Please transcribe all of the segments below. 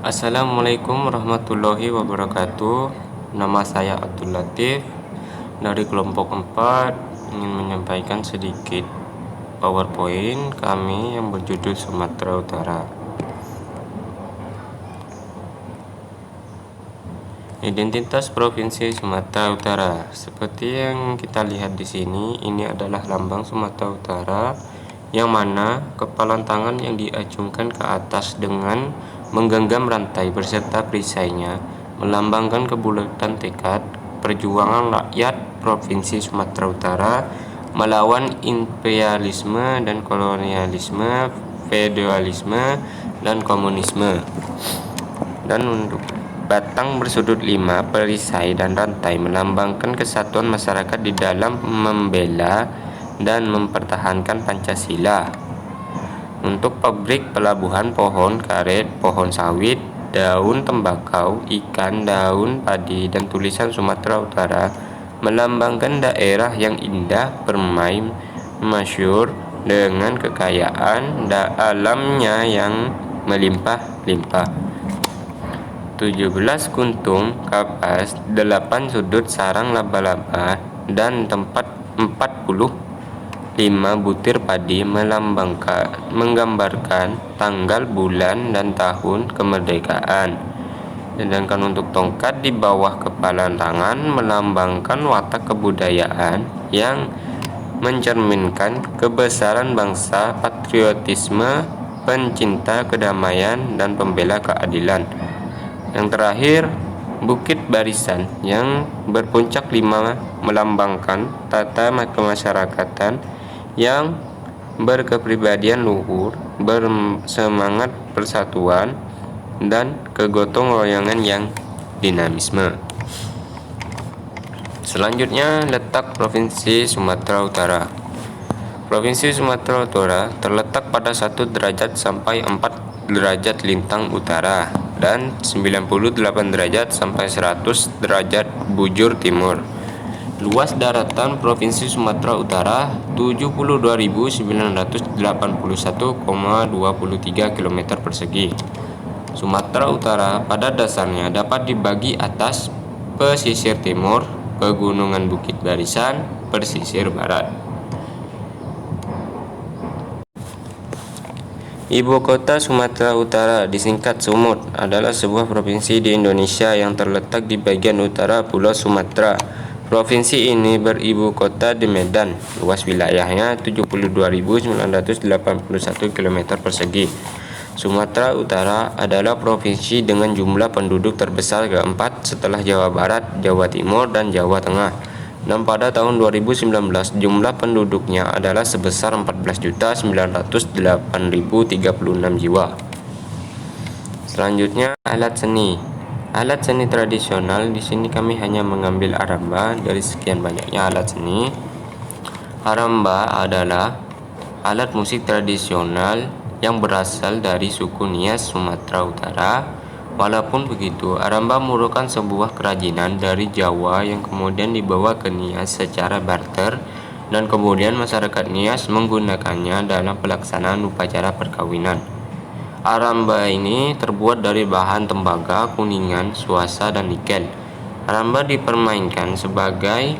Assalamualaikum warahmatullahi wabarakatuh. Nama saya Abdul Latif dari kelompok 4, ingin menyampaikan sedikit PowerPoint kami yang berjudul Sumatera Utara. Identitas Provinsi Sumatera Utara. Seperti yang kita lihat di sini, ini adalah lambang Sumatera Utara, yang mana kepalan tangan yang diacungkan ke atas dengan menggenggam rantai beserta perisainya melambangkan kebulatan tekad perjuangan rakyat Provinsi Sumatera Utara melawan imperialisme dan kolonialisme, feodalisme, dan komunisme. Dan untuk batang bersudut 5, perisai dan rantai melambangkan kesatuan masyarakat di dalam membela dan mempertahankan Pancasila. Untuk pabrik, pelabuhan, pohon karet, pohon sawit, daun tembakau, ikan, daun padi, dan tulisan Sumatera Utara melambangkan daerah yang indah, permai, masyhur dengan kekayaan alamnya yang melimpah-limpah. 17 kuntung kapas, 8 sudut sarang laba-laba, dan tempat 45 butir padi menggambarkan tanggal, bulan, dan tahun kemerdekaan. Sedangkan untuk tongkat di bawah kepala tangan melambangkan watak kebudayaan yang mencerminkan kebesaran bangsa, patriotisme, pencinta kedamaian, dan pembela keadilan. Yang terakhir, Bukit Barisan yang berpuncak 5 melambangkan tata kemasyarakatan yang berkepribadian luhur, bersemangat persatuan, dan kegotong royongan yang dinamisme. Selanjutnya, letak Provinsi Sumatera Utara. Provinsi Sumatera Utara terletak pada 1 derajat sampai 4 derajat lintang utara dan 98 derajat sampai 100 derajat bujur timur. Luas daratan Provinsi Sumatera Utara 72.981,23 km persegi. Sumatera Utara pada dasarnya dapat dibagi atas pesisir timur, Pegunungan Bukit Barisan, pesisir barat. Ibu kota Sumatera Utara disingkat Sumut adalah sebuah provinsi di Indonesia yang terletak di bagian utara Pulau Sumatera. Provinsi ini beribu kota di Medan. Luas wilayahnya 72.981 km persegi. Sumatera Utara adalah provinsi dengan jumlah penduduk terbesar keempat setelah Jawa Barat, Jawa Timur, dan Jawa Tengah. Dan pada tahun 2019 jumlah penduduknya adalah sebesar 14.908.036 jiwa. Selanjutnya, alat seni. Alat seni tradisional, di sini kami hanya mengambil aramba dari sekian banyaknya alat seni. Aramba adalah alat musik tradisional yang berasal dari suku Nias, Sumatera Utara. Walaupun begitu, aramba merupakan sebuah kerajinan dari Jawa yang kemudian dibawa ke Nias secara barter, dan kemudian masyarakat Nias menggunakannya dalam pelaksanaan upacara perkawinan. Aramba ini terbuat dari bahan tembaga, kuningan, suasa, dan nikel. Aramba dipermainkan sebagai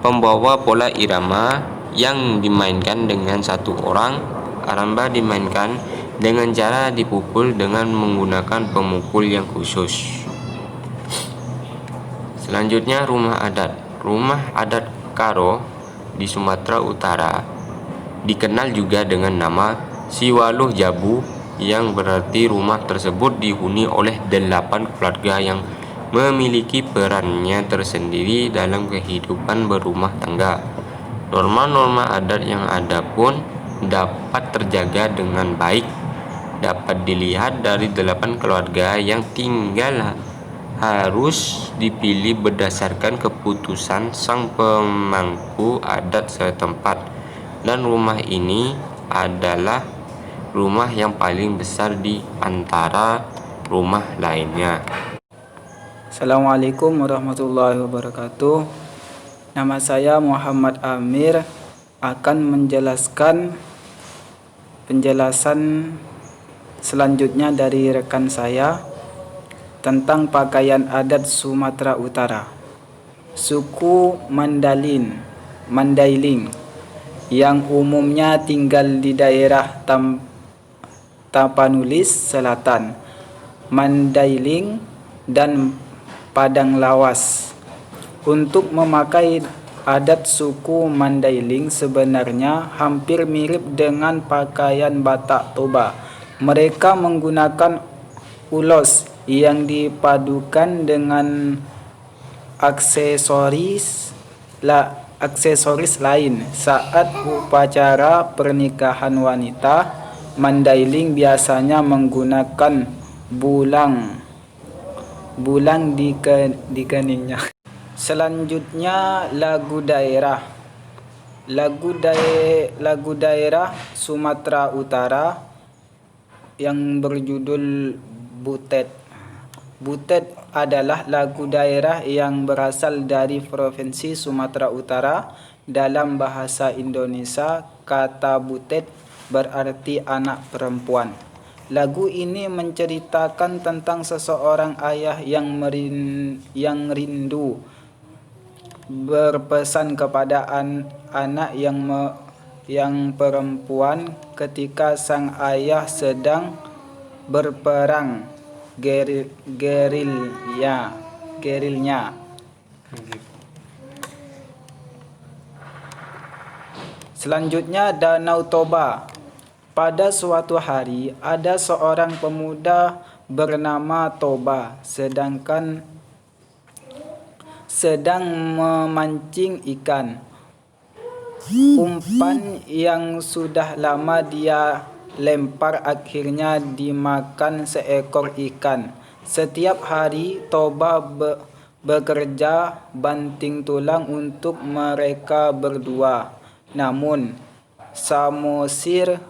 pembawa pola irama yang dimainkan dengan satu orang. Aramba dimainkan dengan cara dipukul dengan menggunakan pemukul yang khusus. Selanjutnya, rumah adat. Rumah adat Karo di Sumatera Utara dikenal juga dengan nama Siwaluh Jabu, yang berarti rumah tersebut dihuni oleh 8 keluarga yang memiliki perannya tersendiri dalam kehidupan berumah tangga. Norma-norma adat yang ada pun dapat terjaga dengan baik. Dapat dilihat dari 8 keluarga yang tinggal harus dipilih berdasarkan keputusan sang pemangku adat setempat, dan rumah ini adalah rumah yang paling besar di antara rumah lainnya. Assalamualaikum warahmatullahi wabarakatuh. Nama saya Muhammad Amir, akan menjelaskan penjelasan selanjutnya dari rekan saya tentang pakaian adat Sumatera Utara. Suku Mandailing yang umumnya tinggal di daerah Tapanuli Selatan, Mandailing, dan Padang Lawas. Untuk memakai adat suku Mandailing sebenarnya hampir mirip dengan pakaian Batak Toba. Mereka menggunakan ulos yang dipadukan dengan aksesoris lain. Saat upacara pernikahan wanita Mandailing biasanya menggunakan bulang di keningnya. Selanjutnya lagu daerah. Lagu daerah Sumatera Utara yang berjudul Butet. Butet adalah lagu daerah yang berasal dari Provinsi Sumatera Utara. Dalam bahasa Indonesia, kata butet berarti anak perempuan. Lagu ini menceritakan tentang seseorang ayah yang rindu berpesan kepada anak yang perempuan ketika sang ayah sedang berperang gerilya. Selanjutnya Danau Toba. Pada suatu hari ada seorang pemuda bernama Toba sedang memancing ikan. Umpan yang sudah lama dia lempar akhirnya dimakan seekor ikan. Setiap hari Toba bekerja banting tulang untuk mereka berdua. Namun Samosir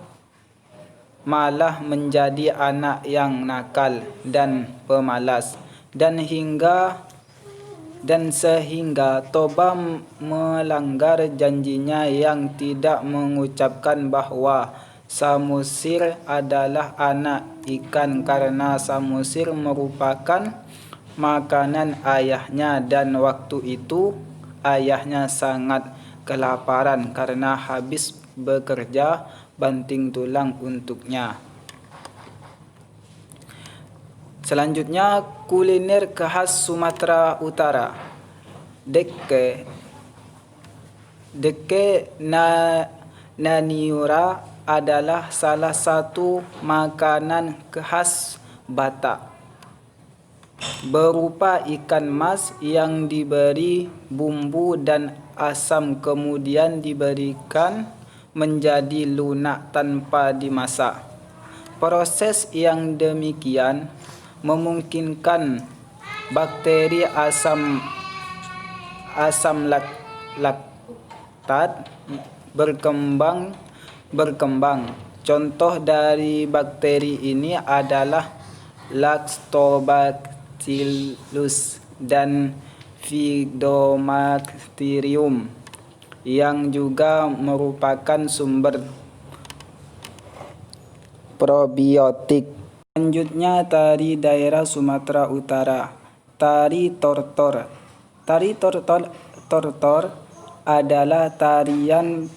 malah menjadi anak yang nakal dan pemalas, dan sehingga Toba melanggar janjinya yang tidak mengucapkan bahwa Samosir adalah anak ikan karena Samosir merupakan makanan ayahnya, dan waktu itu ayahnya sangat kelaparan karena habis bekerja banting tulang untuknya. Selanjutnya kuliner khas Sumatera Utara. Deke Naniura adalah salah satu makanan khas Batak. Berupa ikan mas yang diberi bumbu dan asam kemudian diberikan menjadi lunak tanpa dimasak. Proses yang demikian memungkinkan bakteri asam laktat berkembang. Contoh dari bakteri ini adalah Lactobacillus dan Phytobacterium yang juga merupakan sumber probiotik. Selanjutnya tari daerah Sumatera Utara. Tari Tortor. Tari Tortor adalah tarian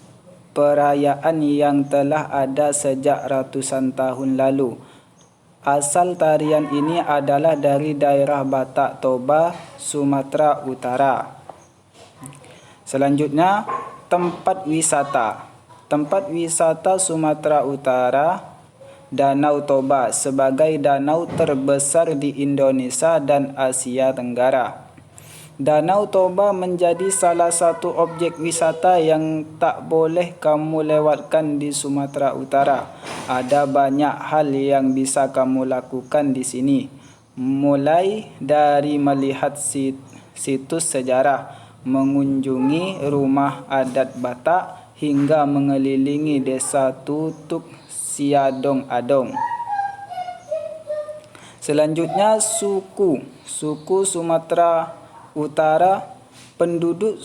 perayaan yang telah ada sejak ratusan tahun lalu. Asal tarian ini adalah dari daerah Batak Toba, Sumatera Utara. Selanjutnya tempat wisata. Tempat wisata Sumatera Utara, Danau Toba sebagai danau terbesar di Indonesia dan Asia Tenggara. Danau Toba menjadi salah satu objek wisata yang tak boleh kamu lewatkan di Sumatera Utara. Ada banyak hal yang bisa kamu lakukan di sini, mulai dari melihat situs sejarah, mengunjungi rumah adat Batak, hingga mengelilingi desa Tutuk Siadong Adong. Selanjutnya suku Sumatera Utara. Penduduk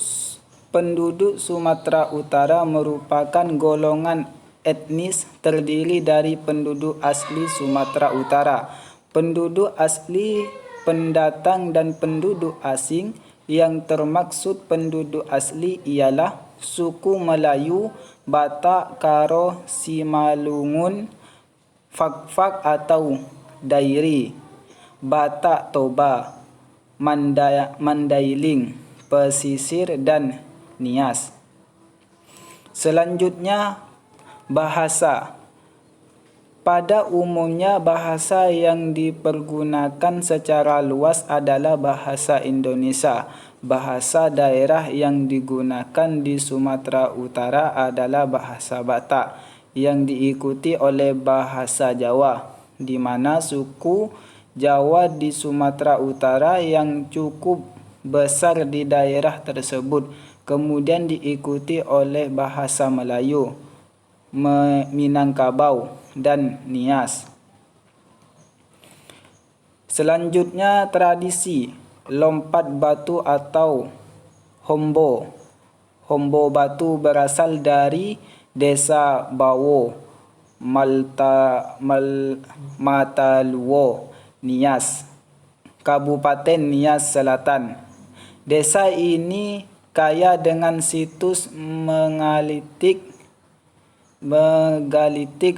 Sumatera Utara merupakan golongan etnis terdiri dari penduduk asli Sumatera Utara, penduduk asli pendatang dan penduduk asing. Yang termaksud penduduk asli ialah suku Melayu, Batak, Karo, Simalungun, Fakfak atau Dairi, Batak Toba, Mandailing, Pesisir, dan Nias. Selanjutnya, bahasa. Pada umumnya bahasa yang dipergunakan secara luas adalah bahasa Indonesia. Bahasa daerah yang digunakan di Sumatera Utara adalah bahasa Batak, yang diikuti oleh bahasa Jawa, di mana suku Jawa di Sumatera Utara yang cukup besar di daerah tersebut, kemudian diikuti oleh bahasa Melayu, Minangkabau, dan Nias. Selanjutnya, tradisi lompat batu atau hombo. Hombo batu berasal dari Desa Bawo, Mataluwo, Nias, Kabupaten Nias Selatan. Desa ini kaya dengan situs megalitik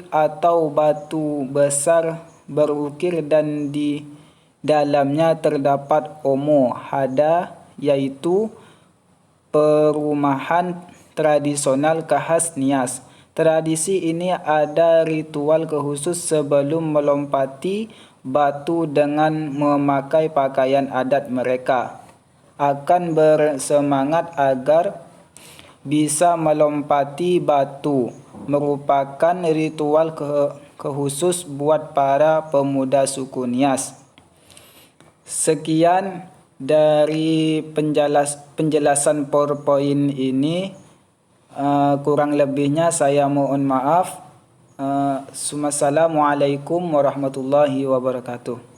atau batu besar berukir, dan di dalamnya terdapat Omo Hada, yaitu perumahan tradisional khas Nias. Tradisi ini ada ritual khusus sebelum melompati batu dengan memakai pakaian adat mereka. Akan bersemangat agar bisa melompati batu, merupakan ritual khusus buat para pemuda suku Nias. Sekian dari penjelasan PowerPoint ini. Kurang lebihnya saya mohon maaf. Assalamualaikum warahmatullahi wabarakatuh.